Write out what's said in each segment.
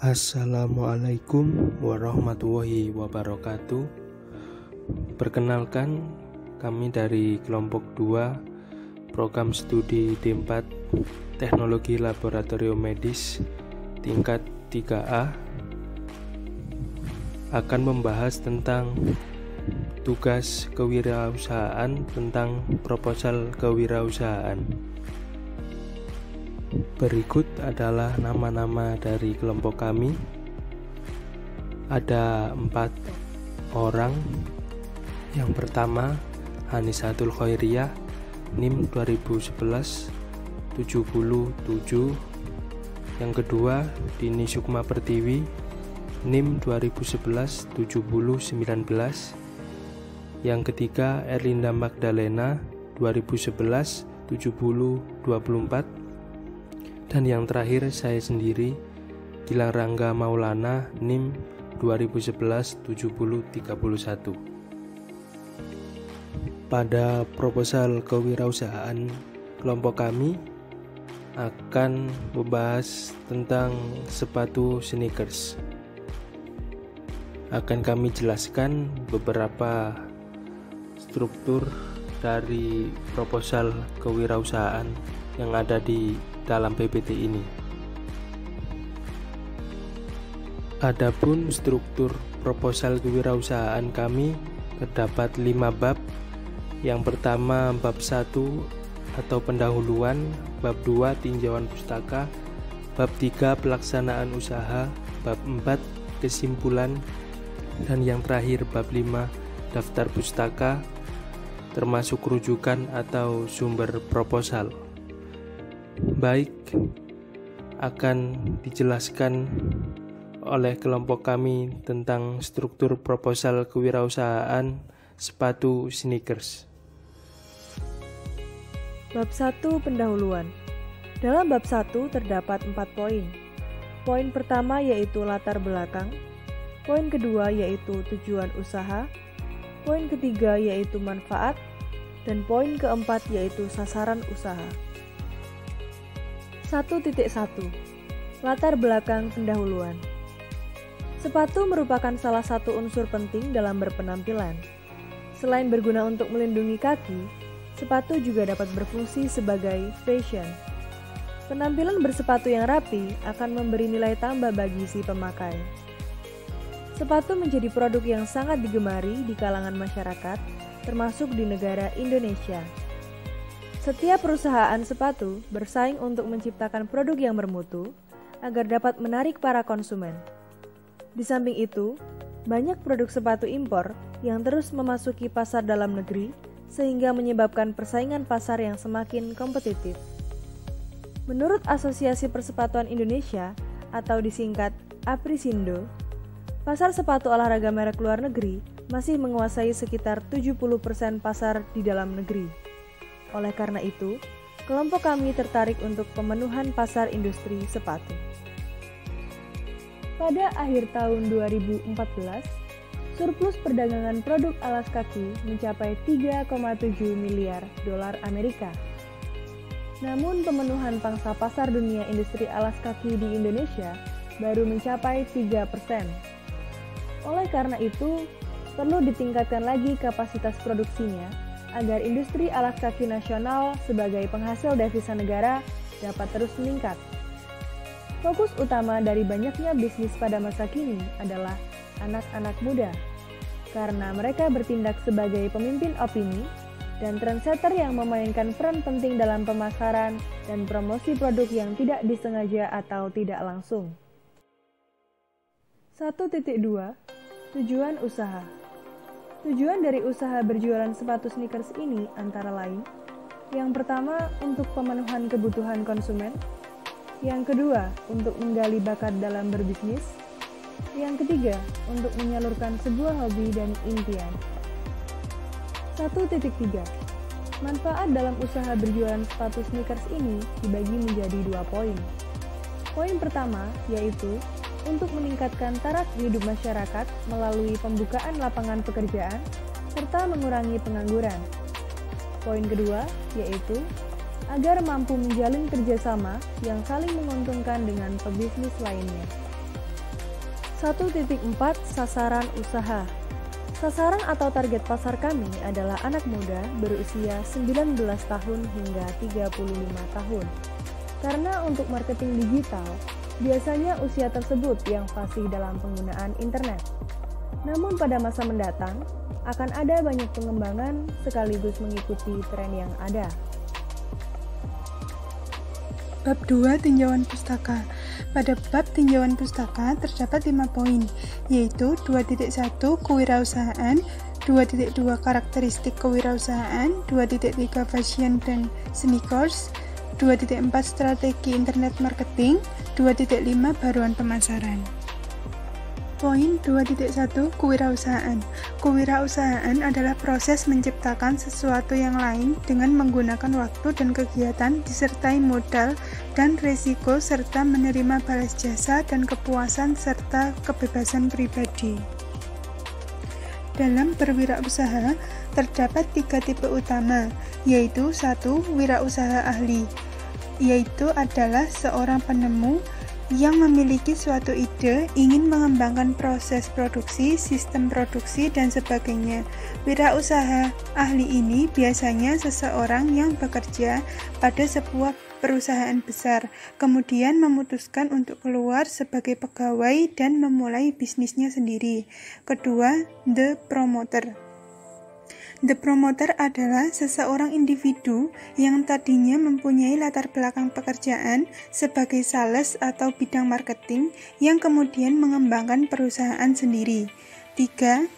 Assalamualaikum warahmatullahi wabarakatuh. Perkenalkan, kami dari kelompok 2 program studi D4 Teknologi Laboratorium Medis tingkat 3A akan membahas tentang tugas kewirausahaan tentang proposal kewirausahaan. Berikut adalah nama-nama dari kelompok kami. Ada 4 orang. Yang pertama, Hanisatul Khairiyah, NIM 2011 77. Yang kedua, Dini Sukma Pertiwi, NIM 2011 7019. Yang ketiga, Erlinda Magdalena 2011 7024. Dan yang terakhir, saya sendiri, Gilang Rangga Maulana, NIM 2011 7031. Pada proposal kewirausahaan, kelompok kami akan membahas tentang sepatu sneakers. Akan kami jelaskan beberapa struktur dari proposal kewirausahaan yang ada di dalam PPT ini. Adapun struktur proposal kewirausahaan kami terdapat 5 bab. Yang pertama, bab 1 atau pendahuluan, bab 2 tinjauan pustaka, bab 3 pelaksanaan usaha, bab 4 kesimpulan, dan yang terakhir bab 5 daftar pustaka termasuk rujukan atau sumber proposal. Baik, akan dijelaskan oleh kelompok kami tentang struktur proposal kewirausahaan sepatu sneakers. Bab 1 pendahuluan. Dalam bab 1 terdapat 4 poin. Poin pertama yaitu latar belakang, poin kedua yaitu tujuan usaha, poin ketiga yaitu manfaat, dan poin keempat yaitu sasaran usaha. 1.1 Latar belakang pendahuluan. Sepatu merupakan salah satu unsur penting dalam berpenampilan. Selain berguna untuk melindungi kaki, sepatu juga dapat berfungsi sebagai fashion. Penampilan bersepatu yang rapi akan memberi nilai tambah bagi si pemakai. Sepatu menjadi produk yang sangat digemari di kalangan masyarakat, termasuk di negara Indonesia. Setiap perusahaan sepatu bersaing untuk menciptakan produk yang bermutu agar dapat menarik para konsumen. Di samping itu, banyak produk sepatu impor yang terus memasuki pasar dalam negeri sehingga menyebabkan persaingan pasar yang semakin kompetitif. Menurut Asosiasi Persepatuan Indonesia atau disingkat APRISINDO, pasar sepatu olahraga merek luar negeri masih menguasai sekitar 70% pasar di dalam negeri. Oleh karena itu, kelompok kami tertarik untuk pemenuhan pasar industri sepatu. Pada akhir tahun 2014, surplus perdagangan produk alas kaki mencapai 3,7 miliar dolar Amerika. Namun pemenuhan pangsa pasar dunia industri alas kaki di Indonesia baru mencapai 3%. Oleh karena itu, perlu ditingkatkan lagi kapasitas produksinya agar industri alas kaki nasional sebagai penghasil devisa negara dapat terus meningkat. Fokus utama dari banyaknya bisnis pada masa kini adalah anak-anak muda, karena mereka bertindak sebagai pemimpin opini dan trendsetter yang memainkan peran penting dalam pemasaran dan promosi produk yang tidak disengaja atau tidak langsung. 1.2 Tujuan usaha. Tujuan dari usaha berjualan sepatu sneakers ini antara lain, yang pertama untuk pemenuhan kebutuhan konsumen, yang kedua untuk menggali bakat dalam berbisnis, yang ketiga untuk menyalurkan sebuah hobi dan impian. 1.3 Manfaat dalam usaha berjualan sepatu sneakers ini dibagi menjadi 2 poin. Poin pertama yaitu untuk meningkatkan taraf hidup masyarakat melalui pembukaan lapangan pekerjaan serta mengurangi pengangguran. Poin kedua yaitu agar mampu menjalin kerjasama yang saling menguntungkan dengan pebisnis lainnya. 1.4 Sasaran usaha. Sasaran atau target pasar kami adalah anak muda berusia 19 tahun hingga 35 tahun. Karena untuk marketing digital, biasanya usia tersebut yang fasih dalam penggunaan internet. Namun pada masa mendatang, akan ada banyak pengembangan sekaligus mengikuti tren yang ada. Bab 2 Tinjauan Pustaka. Pada bab tinjauan pustaka terdapat 5 poin, yaitu 2.1 Kewirausahaan, 2.2 Karakteristik kewirausahaan, 2.3 Fashion dan sneakers, 2.4 Strategi internet marketing, 2.5 Baruan pemasaran. Poin 2.1 Kewirausahaan. Kewirausahaan adalah proses menciptakan sesuatu yang lain dengan menggunakan waktu dan kegiatan disertai modal dan risiko serta menerima balas jasa dan kepuasan serta kebebasan pribadi. Dalam berwirausaha terdapat 3 tipe utama, yaitu 1. Wirausaha ahli, yaitu adalah seorang penemu yang memiliki suatu ide, ingin mengembangkan proses produksi, sistem produksi, dan sebagainya. Wirausaha ahli ini biasanya seseorang yang bekerja pada sebuah perusahaan besar, kemudian memutuskan untuk keluar sebagai pegawai dan memulai bisnisnya sendiri. Kedua, the promoter. The promoter adalah seseorang individu yang tadinya mempunyai latar belakang pekerjaan sebagai sales atau bidang marketing yang kemudian mengembangkan perusahaan sendiri. 3.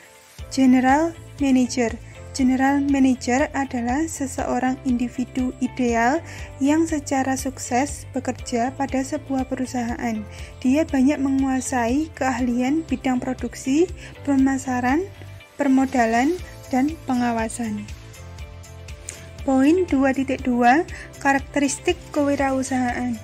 General manager. General manager adalah seseorang individu ideal yang secara sukses bekerja pada sebuah perusahaan. Dia banyak menguasai keahlian bidang produksi, pemasaran, permodalan, dan pengawasan. Poin 2.2 Karakteristik kewirausahaan.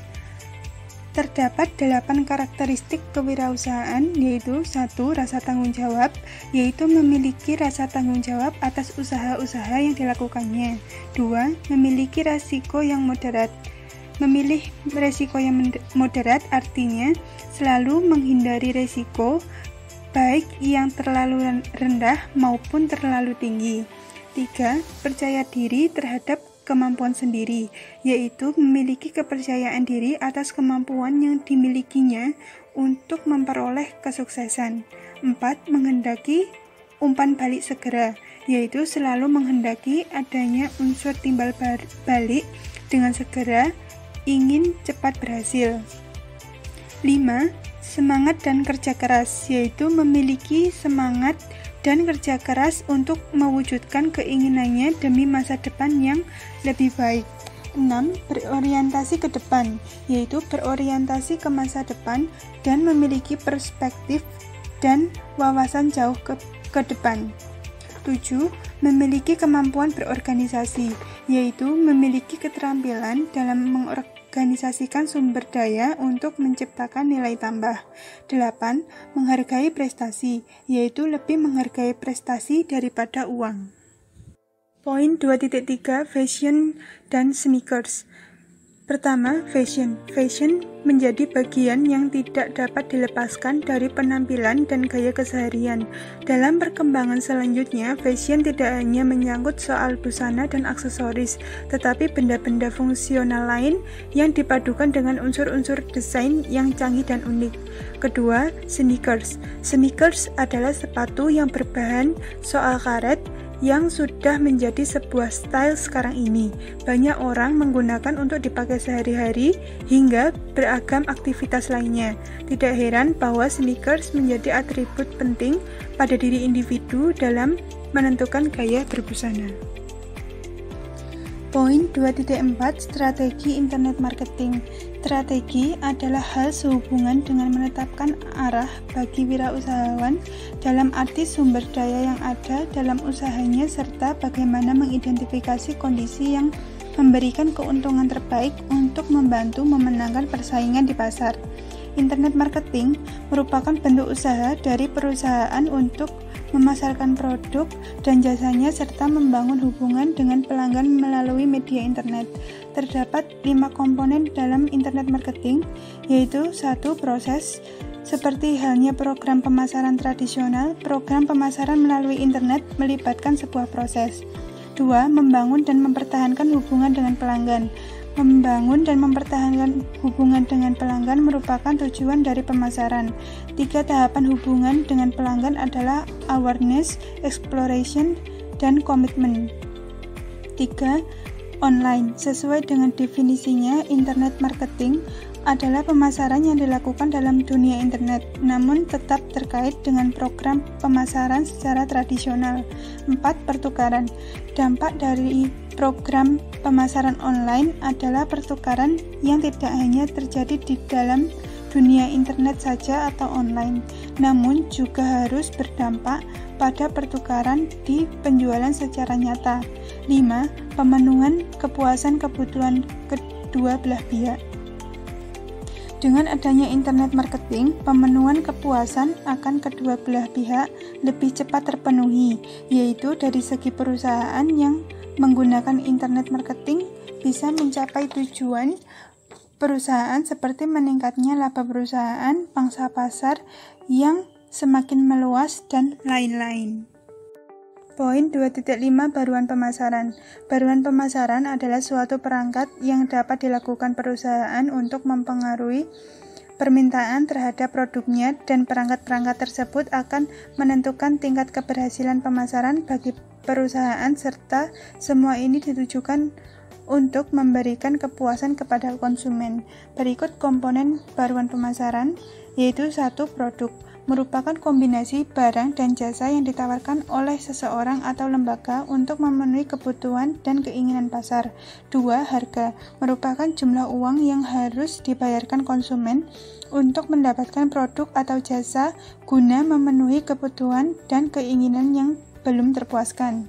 Terdapat 8 karakteristik kewirausahaan, yaitu 1. Rasa tanggung jawab, yaitu memiliki rasa tanggung jawab atas usaha-usaha yang dilakukannya. 2. Memiliki risiko yang moderat. Memilih risiko yang moderat artinya selalu menghindari risiko baik yang terlalu rendah maupun terlalu tinggi. 3. Percaya diri terhadap kemampuan sendiri, yaitu memiliki kepercayaan diri atas kemampuan yang dimilikinya untuk memperoleh kesuksesan. 4. Menghendaki umpan balik segera, yaitu selalu menghendaki adanya unsur timbal balik dengan segera, ingin cepat berhasil. 5. Semangat dan kerja keras, yaitu memiliki semangat dan kerja keras untuk mewujudkan keinginannya demi masa depan yang lebih baik. 6. Berorientasi ke depan, yaitu berorientasi ke masa depan dan memiliki perspektif dan wawasan jauh ke depan. 7. Memiliki kemampuan berorganisasi, yaitu memiliki keterampilan dalam mengorganisasikan sumber daya untuk menciptakan nilai tambah. 8. Menghargai prestasi, yaitu lebih menghargai prestasi daripada uang. Poin 2.3 Fashion dan sneakers. Pertama, fashion. Fashion menjadi bagian yang tidak dapat dilepaskan dari penampilan dan gaya keseharian. Dalam perkembangan selanjutnya, fashion tidak hanya menyangkut soal busana dan aksesoris, tetapi benda-benda fungsional lain yang dipadukan dengan unsur-unsur desain yang canggih dan unik. Kedua, sneakers. Sneakers adalah sepatu yang berbahan soal karet yang sudah menjadi sebuah style sekarang ini. Banyak orang menggunakan untuk dipakai sehari-hari hingga beragam aktivitas lainnya. Tidak heran bahwa sneakers menjadi atribut penting pada diri individu dalam menentukan gaya berbusana. Poin 2.4 Strategi internet marketing. Strategi adalah hal sehubungan dengan menetapkan arah bagi wirausahawan dalam arti sumber daya yang ada dalam usahanya serta bagaimana mengidentifikasi kondisi yang memberikan keuntungan terbaik untuk membantu memenangkan persaingan di pasar. Internet marketing merupakan bentuk usaha dari perusahaan untuk memasarkan produk dan jasanya serta membangun hubungan dengan pelanggan melalui media internet. Terdapat 5 komponen dalam internet marketing, yaitu 1. Proses, Seperti halnya program pemasaran tradisional, program pemasaran melalui internet melibatkan sebuah proses. 2. Membangun dan mempertahankan hubungan dengan pelanggan. Membangun dan mempertahankan hubungan dengan pelanggan merupakan tujuan dari pemasaran. 3 tahapan hubungan dengan pelanggan adalah awareness, exploration, dan commitment. 3. Online. Sesuai dengan definisinya, internet marketing adalah pemasaran yang dilakukan dalam dunia internet, namun tetap terkait dengan program pemasaran secara tradisional. 4. Pertukaran. Dampak dari program pemasaran online adalah pertukaran yang tidak hanya terjadi di dalam dunia internet saja atau online, namun juga harus berdampak pada pertukaran di penjualan secara nyata. 5. Pemenuhan kepuasan kebutuhan kedua belah pihak. Dengan adanya internet marketing, pemenuhan kepuasan akan kedua belah pihak lebih cepat terpenuhi, yaitu dari segi perusahaan yang menggunakan internet marketing bisa mencapai tujuan perusahaan seperti meningkatnya laba perusahaan, pangsa pasar yang semakin meluas, dan lain-lain. Poin 2.5 Baruan pemasaran. Baruan pemasaran adalah suatu perangkat yang dapat dilakukan perusahaan untuk mempengaruhi permintaan terhadap produknya, dan perangkat-perangkat tersebut akan menentukan tingkat keberhasilan pemasaran bagi perusahaan, serta semua ini ditujukan untuk memberikan kepuasan kepada konsumen. Berikut komponen baruan pemasaran, yaitu 1. Produk. Merupakan kombinasi barang dan jasa yang ditawarkan oleh seseorang atau lembaga untuk memenuhi kebutuhan dan keinginan pasar. 2. Harga. Merupakan jumlah uang yang harus dibayarkan konsumen untuk mendapatkan produk atau jasa guna memenuhi kebutuhan dan keinginan yang belum terpuaskan.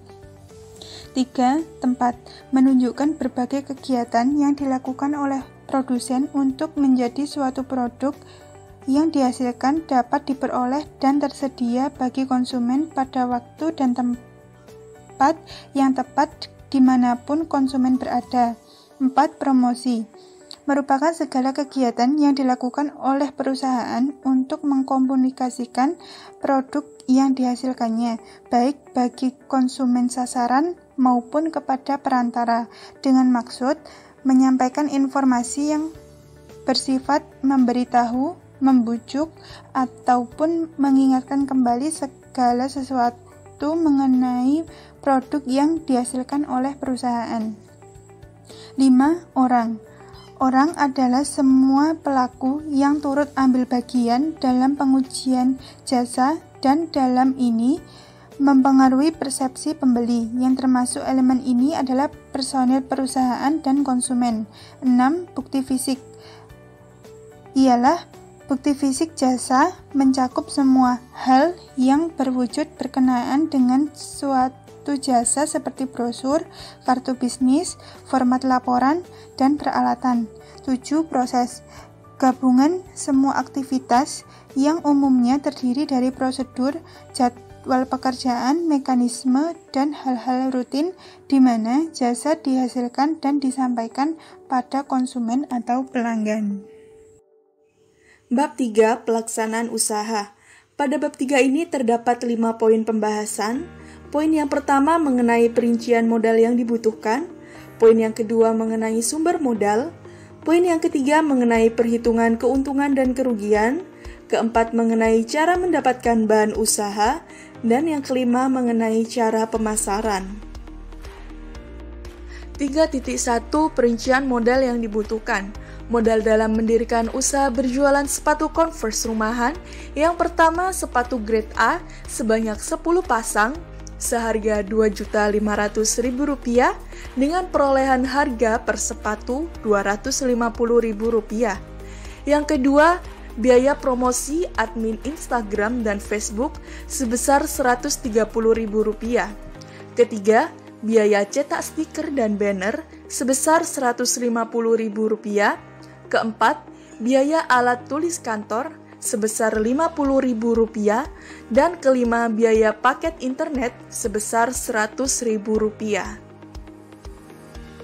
3. Tempat. Menunjukkan berbagai kegiatan yang dilakukan oleh produsen untuk menjadi suatu produk yang dihasilkan dapat diperoleh dan tersedia bagi konsumen pada waktu dan tempat yang tepat dimanapun konsumen berada. 4. Promosi. Merupakan segala kegiatan yang dilakukan oleh perusahaan untuk mengkomunikasikan produk yang dihasilkannya, baik bagi konsumen sasaran maupun kepada perantara, dengan maksud menyampaikan informasi yang bersifat memberitahu, membujuk, ataupun mengingatkan kembali segala sesuatu mengenai produk yang dihasilkan oleh perusahaan. 5. Orang. Orang adalah semua pelaku yang turut ambil bagian dalam pengujian jasa dan dalam ini mempengaruhi persepsi pembeli, yang termasuk elemen ini adalah personil perusahaan dan konsumen. 6. Bukti fisik. Ialah bukti fisik jasa mencakup semua hal yang berwujud berkenaan dengan suatu jasa seperti brosur, kartu bisnis, format laporan, dan peralatan. 7. Proses. Gabungan semua aktivitas yang umumnya terdiri dari prosedur, jadwal pekerjaan, mekanisme, dan hal-hal rutin di mana jasa dihasilkan dan disampaikan pada konsumen atau pelanggan. Bab 3. Pelaksanaan usaha. Pada bab 3 ini terdapat 5 poin pembahasan. Poin yang pertama mengenai perincian modal yang dibutuhkan. Poin yang kedua mengenai sumber modal. Poin yang ketiga mengenai perhitungan keuntungan dan kerugian. Keempat mengenai cara mendapatkan bahan usaha. Dan yang kelima mengenai cara pemasaran. 3.1 Perincian modal yang dibutuhkan. Modal dalam mendirikan usaha berjualan sepatu Converse rumahan. Yang pertama, sepatu grade A sebanyak 10 pasang seharga Rp2.500.000 dengan perolehan harga per sepatu Rp250.000. Yang kedua, biaya promosi admin Instagram dan Facebook sebesar Rp130.000. Ketiga, biaya cetak stiker dan banner sebesar Rp150.000. Keempat, biaya alat tulis kantor sebesar Rp50.000. Dan kelima, biaya paket internet sebesar Rp100.000.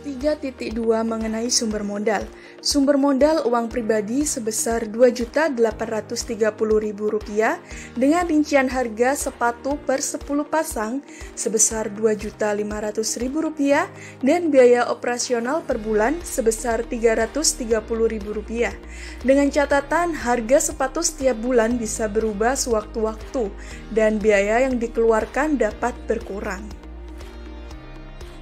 3.2 mengenai sumber modal. Sumber modal uang pribadi sebesar Rp2.830.000 dengan rincian harga sepatu per 10 pasang sebesar Rp2.500.000 dan biaya operasional per bulan sebesar Rp330.000. Dengan catatan harga sepatu setiap bulan bisa berubah sewaktu-waktu dan biaya yang dikeluarkan dapat berkurang.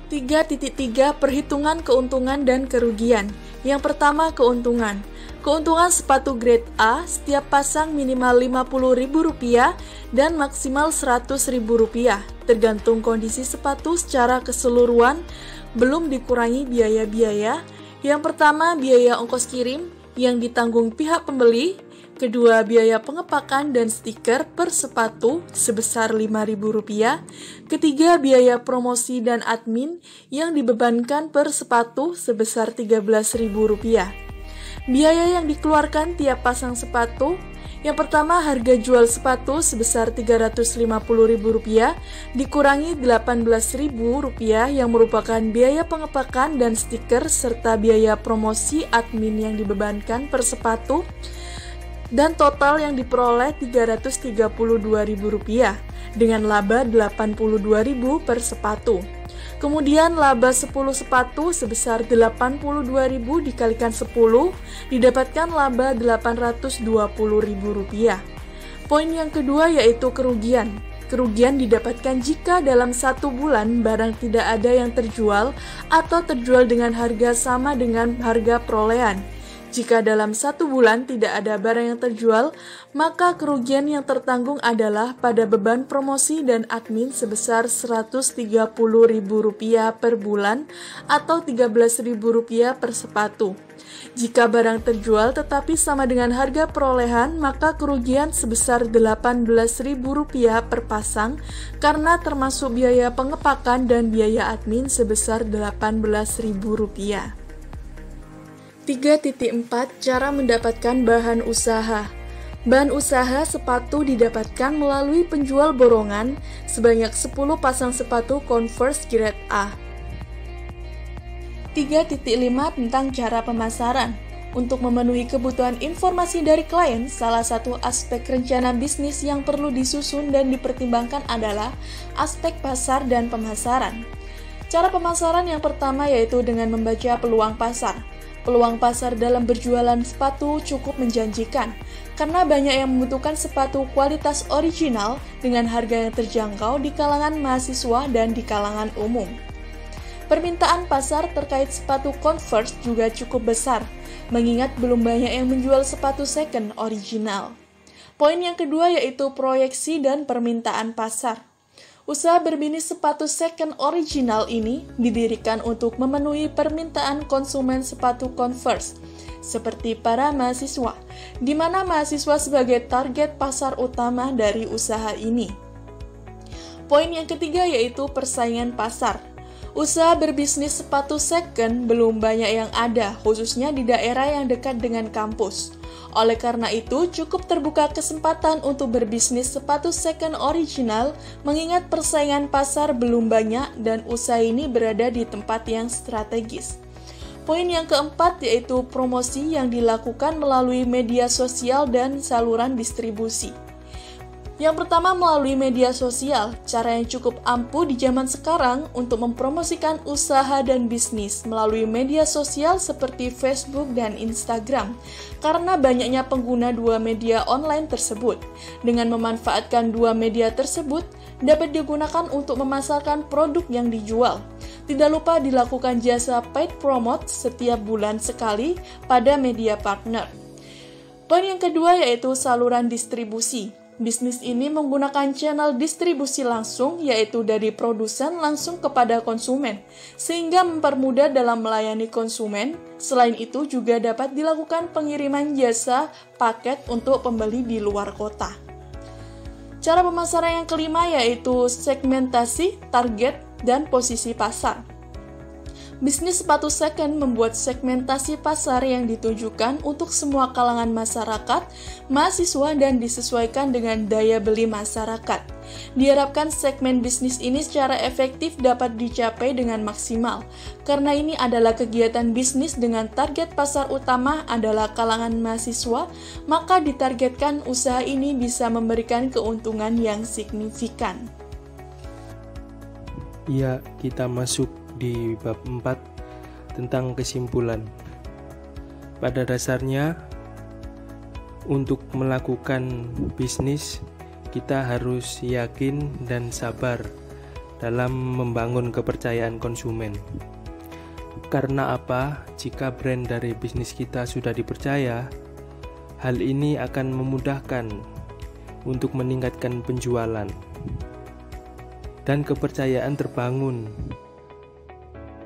3.3 Perhitungan keuntungan dan kerugian. Yang pertama, keuntungan. Keuntungan sepatu grade A setiap pasang minimal Rp50.000 dan maksimal Rp100.000, tergantung kondisi sepatu secara keseluruhan, belum dikurangi biaya-biaya. Yang pertama, biaya ongkos kirim yang ditanggung pihak pembeli. Kedua, biaya pengepakan dan stiker per sepatu sebesar Rp5.000. Ketiga, biaya promosi dan admin yang dibebankan per sepatu sebesar Rp13.000. Biaya yang dikeluarkan tiap pasang sepatu. Yang pertama, harga jual sepatu sebesar Rp350.000 dikurangi Rp18.000 yang merupakan biaya pengepakan dan stiker serta biaya promosi admin yang dibebankan per sepatu, dan total yang diperoleh Rp332.000 dengan laba Rp82.000 per sepatu. Kemudian laba 10 sepatu sebesar Rp82.000 dikalikan 10 didapatkan laba Rp820.000. Poin yang kedua yaitu kerugian. Kerugian didapatkan jika dalam 1 bulan barang tidak ada yang terjual atau terjual dengan harga sama dengan harga perolehan. Jika dalam 1 bulan tidak ada barang yang terjual, maka kerugian yang tertanggung adalah pada beban promosi dan admin sebesar Rp130.000 per bulan atau Rp13.000 per sepatu. Jika barang terjual tetapi sama dengan harga perolehan, maka kerugian sebesar Rp18.000 per pasang karena termasuk biaya pengepakan dan biaya admin sebesar Rp18.000. 3.4 Cara mendapatkan bahan usaha. Bahan usaha sepatu didapatkan melalui penjual borongan sebanyak 10 pasang sepatu Converse grade A. 3.5 Tentang cara pemasaran. Untuk memenuhi kebutuhan informasi dari klien, salah satu aspek rencana bisnis yang perlu disusun dan dipertimbangkan adalah aspek pasar dan pemasaran. Cara pemasaran yang pertama yaitu dengan membaca peluang pasar. Peluang pasar dalam berjualan sepatu cukup menjanjikan, karena banyak yang membutuhkan sepatu kualitas original dengan harga yang terjangkau di kalangan mahasiswa dan di kalangan umum. Permintaan pasar terkait sepatu Converse juga cukup besar, mengingat belum banyak yang menjual sepatu second original. Poin yang kedua yaitu proyeksi dan permintaan pasar. Usaha berbisnis sepatu second original ini didirikan untuk memenuhi permintaan konsumen sepatu Converse, seperti para mahasiswa, di mana mahasiswa sebagai target pasar utama dari usaha ini. Poin yang ketiga yaitu persaingan pasar. Usaha berbisnis sepatu second belum banyak yang ada, khususnya di daerah yang dekat dengan kampus. Oleh karena itu, cukup terbuka kesempatan untuk berbisnis sepatu second original, mengingat persaingan pasar belum banyak dan usaha ini berada di tempat yang strategis. Poin yang keempat yaitu promosi yang dilakukan melalui media sosial dan saluran distribusi. Yang pertama melalui media sosial, cara yang cukup ampuh di zaman sekarang untuk mempromosikan usaha dan bisnis melalui media sosial seperti Facebook dan Instagram, karena banyaknya pengguna dua media online tersebut. Dengan memanfaatkan dua media tersebut, dapat digunakan untuk memasarkan produk yang dijual. Tidak lupa dilakukan jasa paid promote setiap bulan sekali pada media partner. Poin yang kedua yaitu saluran distribusi. Bisnis ini menggunakan channel distribusi langsung, yaitu dari produsen langsung kepada konsumen, sehingga mempermudah dalam melayani konsumen. Selain itu juga dapat dilakukan pengiriman jasa paket untuk pembeli di luar kota. Cara pemasaran yang kelima yaitu segmentasi, target, dan posisi pasar. Bisnis sepatu second membuat segmentasi pasar yang ditujukan untuk semua kalangan masyarakat, mahasiswa, dan disesuaikan dengan daya beli masyarakat. Diharapkan segmen bisnis ini secara efektif dapat dicapai dengan maksimal. Karena ini adalah kegiatan bisnis dengan target pasar utama adalah kalangan mahasiswa, maka ditargetkan usaha ini bisa memberikan keuntungan yang signifikan. Ya, kita masuk di bab 4 tentang kesimpulan. Pada dasarnya, untuk melakukan bisnis, kita harus yakin dan sabar dalam membangun kepercayaan konsumen. Karena apa? Jika brand dari bisnis kita sudah dipercaya, hal ini akan memudahkan untuk meningkatkan penjualan. Dan kepercayaan terbangun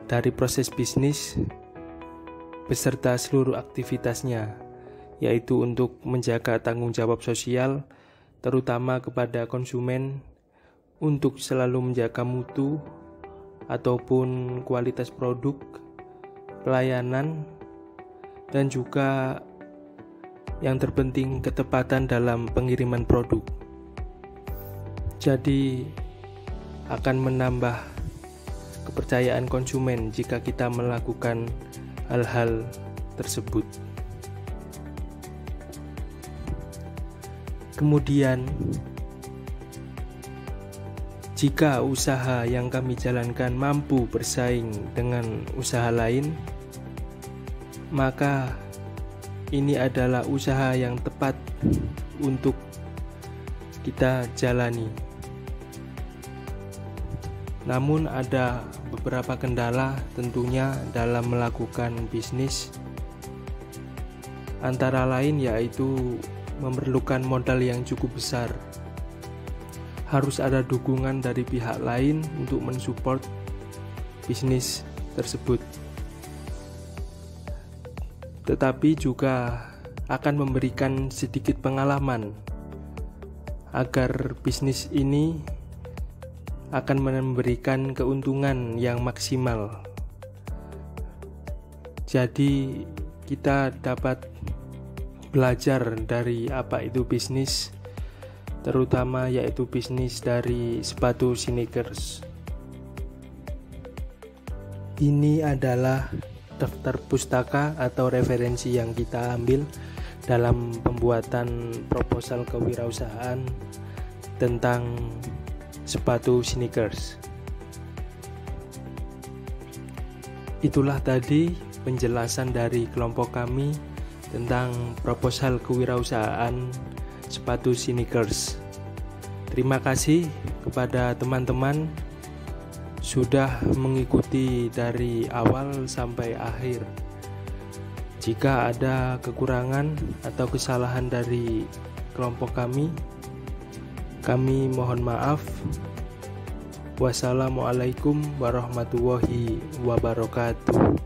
dari proses bisnis beserta seluruh aktivitasnya, yaitu untuk menjaga tanggung jawab sosial terutama kepada konsumen, untuk selalu menjaga mutu ataupun kualitas produk, pelayanan, dan juga yang terpenting ketepatan dalam pengiriman produk. Jadi akan menambah kepercayaan konsumen jika kita melakukan hal-hal tersebut. Kemudian, jika usaha yang kami jalankan mampu bersaing dengan usaha lain, maka ini adalah usaha yang tepat untuk kita jalani. Namun ada beberapa kendala tentunya dalam melakukan bisnis, antara lain yaitu memerlukan modal yang cukup besar. Harus ada dukungan dari pihak lain untuk mensupport bisnis tersebut. Tetapi juga akan memberikan sedikit pengalaman agar bisnis ini akan memberikan keuntungan yang maksimal. Jadi kita dapat belajar dari apa itu bisnis, terutama yaitu bisnis dari sepatu sneakers. Ini adalah daftar pustaka atau referensi yang kita ambil dalam pembuatan proposal kewirausahaan tentang sepatu sneakers. Itulah tadi penjelasan dari kelompok kami tentang proposal kewirausahaan sepatu sneakers. Terima kasih kepada teman-teman sudah mengikuti dari awal sampai akhir. Jika ada kekurangan atau kesalahan dari kelompok kami mohon maaf. Wassalamualaikum warahmatullahi wabarakatuh.